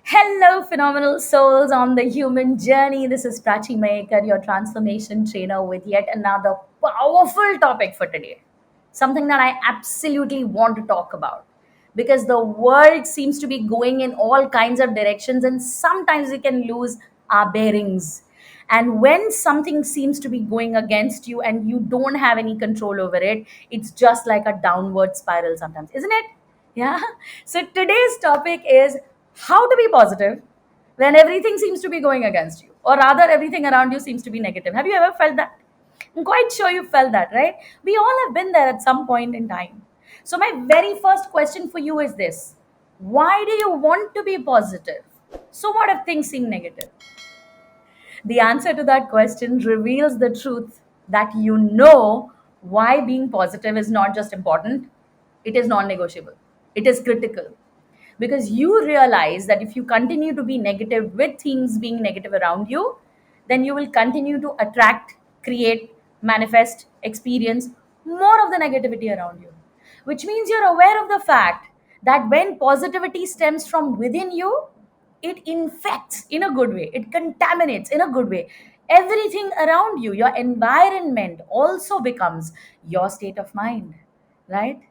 Hello, phenomenal souls on the human journey. This is Prachi Mayekar, your transformation trainer, with yet another powerful topic for today. Something that I absolutely want to talk about because the world seems to be going in all kinds of directions, and sometimes we can lose our bearings. And when something seems to be going against you and you don't have any control over it, it's just like a downward spiral sometimes, isn't it? Yeah. So today's topic is how to be positive when everything seems to be going against you, or rather, everything around you seems to be negative. Have you ever felt that? I'm quite sure you felt that, right? We all have been there at some point in time. So, my very first question for you is this: why do you want to be positive? So, what if things seem negative? The answer to that question reveals the truth that you know why being positive is not just important, it is non negotiable, it is critical. Because you realize that if you continue to be negative with things being negative around you, then you will continue to attract, create, manifest, experience more of the negativity around you. Which means you're aware of the fact that when positivity stems from within you, it infects in a good way, it contaminates in a good way everything around you. Your environment also becomes your state of mind, right?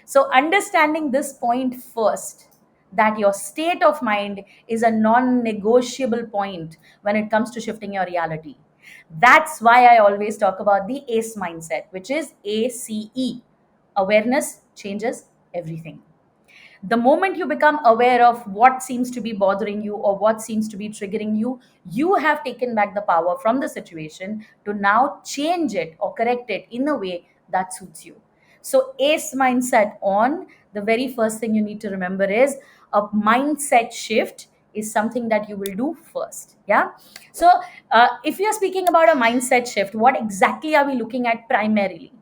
So understanding this point first, that your state of mind is a non negotiable point when it comes to shifting your reality. That's why I always talk about the ACE mindset, which is ACE: awareness changes everything. The moment you become aware of what seems to be bothering you or what seems to be triggering you, you have taken back the power from the situation to now change it or correct it in a way that suits you. So, ACE mindset on, the very first thing you need to remember is a mindset shift is something that you will do first. Yeah. So, if you're speaking about a mindset shift, what exactly are we looking at primarily?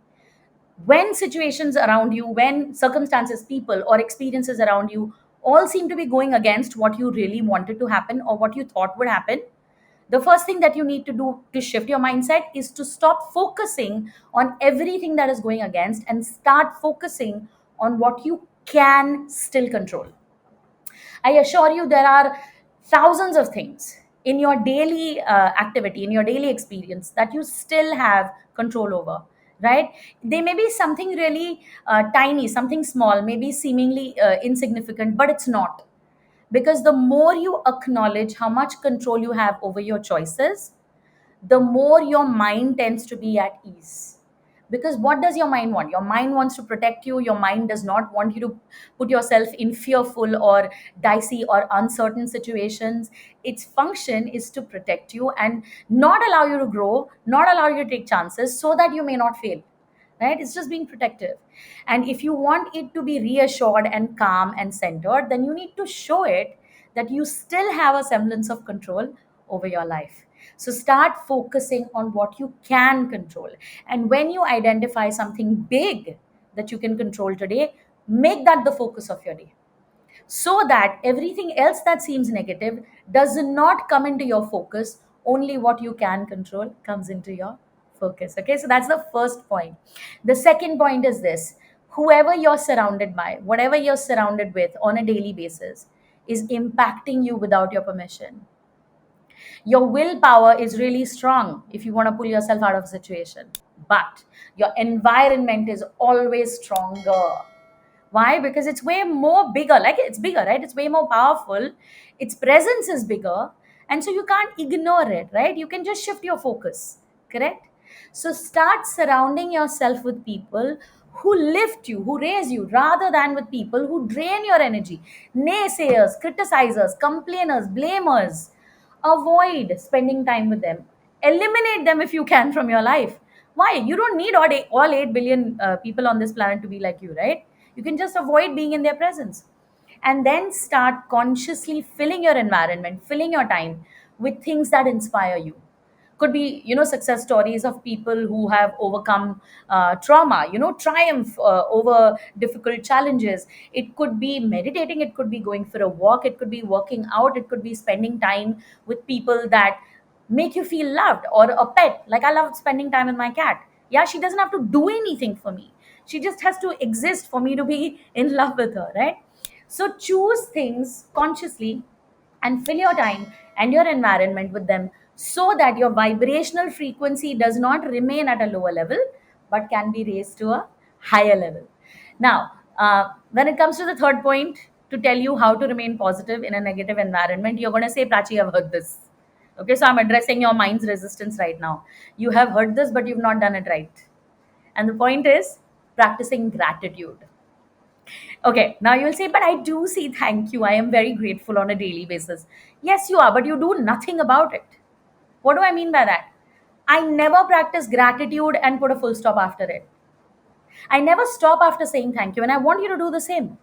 When situations around you, when circumstances, people, or experiences around you all seem to be going against what you really wanted to happen or what you thought would happen, the first thing that you need to do to shift your mindset is to stop focusing on everything that is going against and start focusing on what you can still control. I assure you, there are thousands of things in your daily activity, in your daily experience, that you still have control over, right? They may be something really tiny, something small, maybe seemingly insignificant, but it's not. Because the more you acknowledge how much control you have over your choices, the more your mind tends to be at ease. Because what does your mind want? Your mind wants to protect you. Your mind does not want you to put yourself in fearful or dicey or uncertain situations. Its function is to protect you and not allow you to grow, not allow you to take chances so that you may not fail. Right? It's just being protective. And if you want it to be reassured and calm and centered, then you need to show it that you still have a semblance of control over your life. So start focusing on what you can control. And when you identify something big that you can control today, make that the focus of your day, so that everything else that seems negative does not come into your focus. Only what you can control comes into your focus. Okay, so that's the first point. The second point is this: whoever you're surrounded by, whatever you're surrounded with on a daily basis, is impacting you without your permission. Your willpower is really strong if you want to pull yourself out of a situation, but your environment is always stronger. Why? Because it's way more bigger. Like, it's bigger, right? It's way more powerful. Its presence is bigger. And so you can't ignore it, right? You can just shift your focus, correct? So start surrounding yourself with people who lift you, who raise you, rather than with people who drain your energy. Naysayers, criticizers, complainers, blamers. Avoid spending time with them. Eliminate them if you can from your life. Why? You don't need all 8 billion people on this planet to be like you, right? You can just avoid being in their presence. And then start consciously filling your environment, filling your time with things that inspire you. Could be, success stories of people who have overcome trauma, triumph over difficult challenges. It could be meditating, it could be going for a walk, it could be working out, it could be spending time with people that make you feel loved, or a pet. Like, I love spending time with my cat. Yeah, she doesn't have to do anything for me, she just has to exist for me to be in love with her, right? So choose things consciously and fill your time and your environment with them so that your vibrational frequency does not remain at a lower level but can be raised to a higher level. Now, when it comes to the third point, to tell you how to remain positive in a negative environment, you're going to say, Prachi, I've heard this. Okay, so I'm addressing your mind's resistance right now. You have heard this, but you've not done it right. And the point is practicing gratitude. Okay, now you'll say, but I do see thank you. I am very grateful on a daily basis. Yes, you are, but you do nothing about it. What do I mean by that? I never practice gratitude and put a full stop after it. I never stop after saying thank you, and I want you to do the same.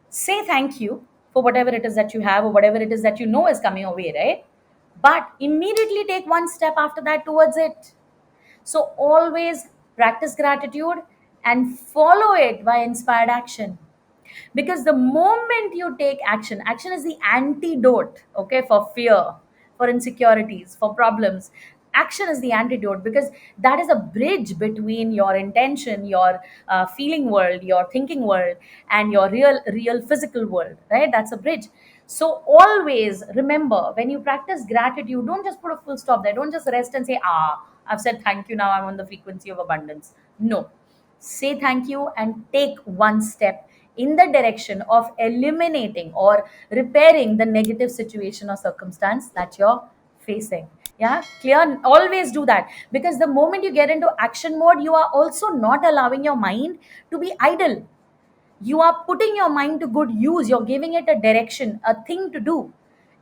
Say thank you for whatever it is that you have or whatever it is that you know is coming your way, right? But immediately take one step after that towards it. So always practice gratitude and follow it by inspired action. Because the moment you take action, action is the antidote, okay, for fear, for insecurities, for problems. Action is the antidote because that is a bridge between your intention, your feeling world, your thinking world, and your real physical world, right? That's a bridge. So always remember, when you practice gratitude, don't just put a full stop there. Don't just rest and say, I've said thank you, now I'm on the frequency of abundance. No, say thank you and take one step in the direction of eliminating or repairing the negative situation or circumstance that you're facing. Yeah, clear. Always do that, because the moment you get into action mode, you are also not allowing your mind to be idle. You are putting your mind to good use. You're giving it a direction, a thing to do.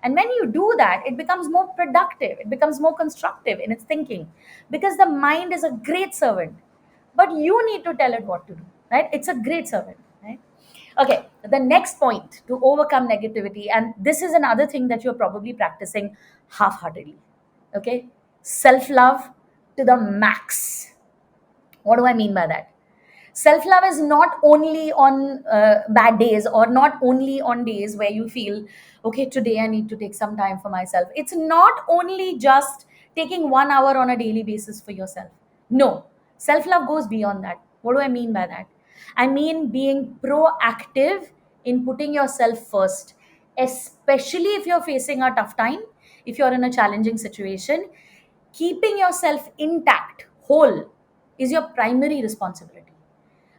And when you do that, it becomes more productive, it becomes more constructive in its thinking, because the mind is a great servant, but you need to tell it what to do, right? It's a great servant, right? Okay, the next point to overcome negativity, and this is another thing that you're probably practicing half-heartedly. Okay, self-love to the max. What do I mean by that? Self love is not only on bad days, or not only on days where you feel, okay, today I need to take some time for myself. It's not only just taking 1 hour on a daily basis for yourself. No, self love goes beyond that. What do I mean by that? I mean being proactive in putting yourself first, especially if you're facing a tough time, if you're in a challenging situation. Keeping yourself intact, whole, is your primary responsibility,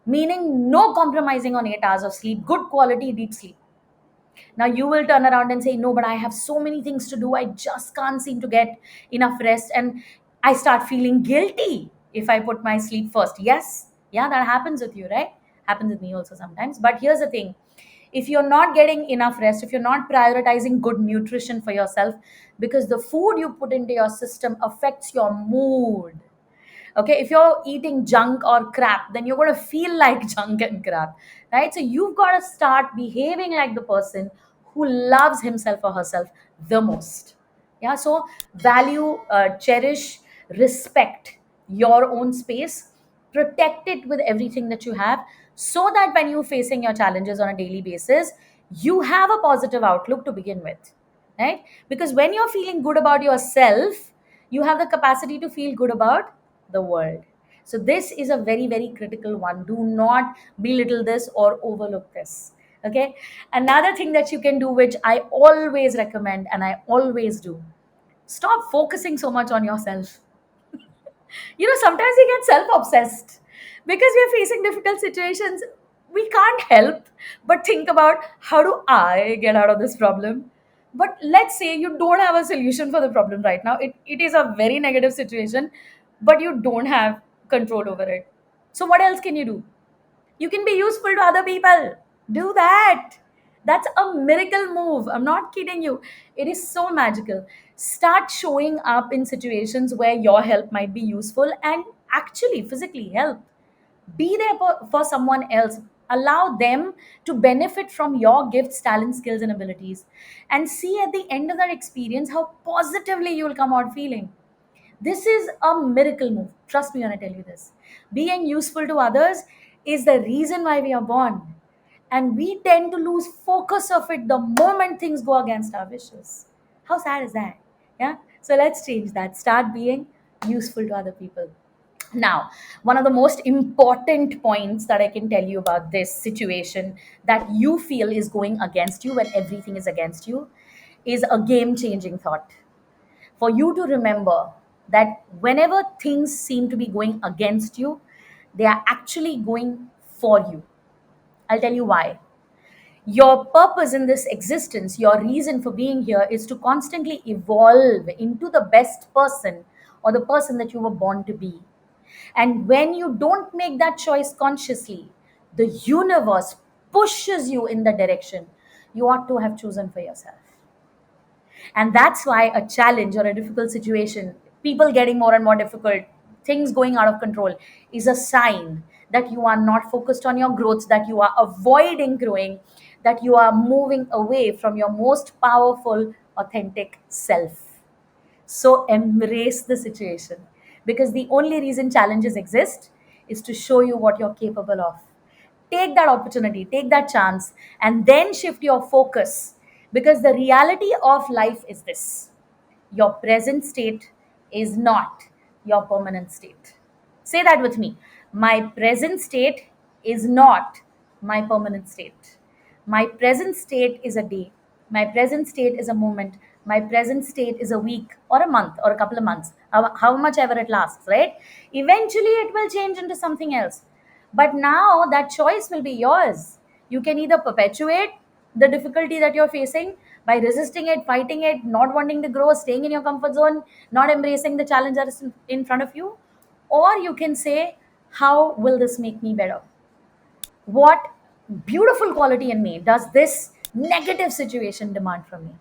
meaning no compromising on 8 hours of sleep, good quality deep sleep. Now you will turn around and say, no, but I have so many things to do. I just can't seem to get enough rest. And I start feeling guilty if I put my sleep first. Yes, yeah, that happens with you, right? Happens with me also sometimes. But here's the thing, if you're not getting enough rest, if you're not prioritizing good nutrition for yourself, because the food you put into your system affects your mood. Okay, if you're eating junk or crap, then you're going to feel like junk and crap, right? So you've got to start behaving like the person who loves himself or herself the most. Yeah, so value, cherish, respect your own space, protect it with everything that you have, so that when you're facing your challenges on a daily basis, you have a positive outlook to begin with, right? Because when you're feeling good about yourself, you have the capacity to feel good about the world. So this is a very, very critical one. Do not belittle this or overlook this. Okay, another thing that you can do, which I always recommend and I always do, stop focusing so much on yourself. Sometimes we get self obsessed because we are facing difficult situations. We can't help but think about, how do I get out of this problem? But let's say you don't have a solution for the problem right now. It is a very negative situation, but you don't have control over it. So, what else can you do? You can be useful to other people. Do that. That's a miracle move. I'm not kidding you. It is so magical. Start showing up in situations where your help might be useful and actually physically help. Be there for someone else. Allow them to benefit from your gifts, talents, skills, and abilities. And see at the end of that experience how positively you will come out feeling. This is a miracle move. Trust me when I tell you this. Being useful to others is the reason why we are born. And we tend to lose focus of it the moment things go against our wishes. How sad is that? Yeah? So let's change that. Start being useful to other people. Now, one of the most important points that I can tell you about this situation that you feel is going against you when everything is against you is a game changing thought. For you to remember that whenever things seem to be going against you, they are actually going for you. I'll tell you why. Your purpose in this existence, your reason for being here, is to constantly evolve into the best person or the person that you were born to be. And when you don't make that choice consciously, the universe pushes you in the direction you ought to have chosen for yourself. And that's why a challenge or a difficult situation, people getting more and more difficult, things going out of control, is a sign that you are not focused on your growth, that you are avoiding growing, that you are moving away from your most powerful, authentic self. So embrace the situation, because the only reason challenges exist is to show you what you're capable of. Take that opportunity, take that chance, and then shift your focus, because the reality of life is this: your present state is not your permanent state. Say that with me. My present state is not my permanent state. My present state is a day. My present state is a moment. My present state is a week or a month or a couple of months, how much ever it lasts, right? Eventually, it will change into something else. But now that choice will be yours. You can either perpetuate the difficulty that you're facing by resisting it, fighting it, not wanting to grow, staying in your comfort zone, not embracing the challenge that is in front of you. Or you can say, how will this make me better? What beautiful quality in me does this negative situation demand from me?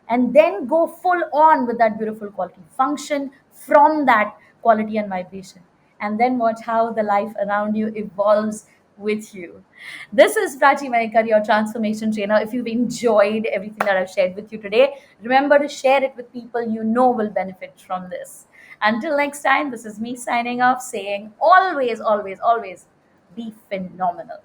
And then go full on with that beautiful quality, function from that quality and vibration, and then watch how the life around you evolves with you. This is Prachi Mayekar, your transformation trainer. If you've enjoyed everything that I've shared with you today, remember to share it with people you know will benefit from this. Until next time, this is me signing off, saying always, always, always be phenomenal.